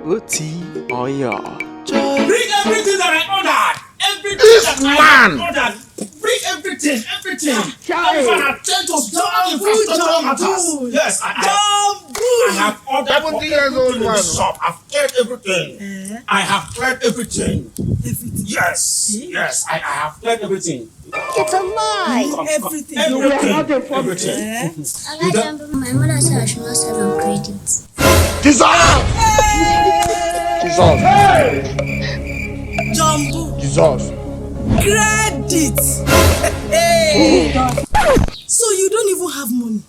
Oti Oyo. Bring everything that I ordered. Everything This that man. I ordered. Bring everything. Charlie. I attend to infrastructural matters. Yes, I have ordered 70 years old in the man. shop. I've cleared everything. I have cleared everything. Yes, I have cleared everything. It's a lie. Everything. Everything. My mother said I should not sell on credit. Jesus! Jesus! Johnbull. Jesus! Credit. Hey. So you don't even have money.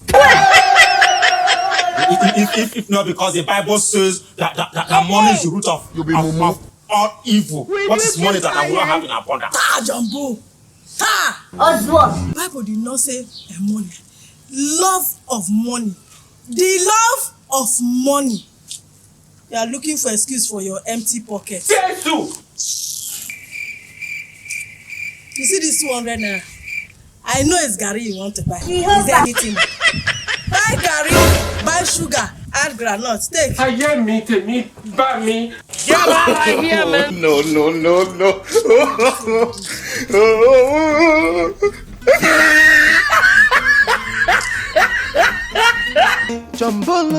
If not because the Bible says that money is the root of all evil. What is money that I will not have in abundance? Johnbull. Bible did not say money. Love of money. The love of money. You are looking for excuse for your empty pocket. Yes, too. You see this 200 naira? I know it's Gary you want to buy. Is there anything? Buy Gary, buy sugar, add groundnut, take. I hear me, buy me. Get out of here, man! No. Johnbull.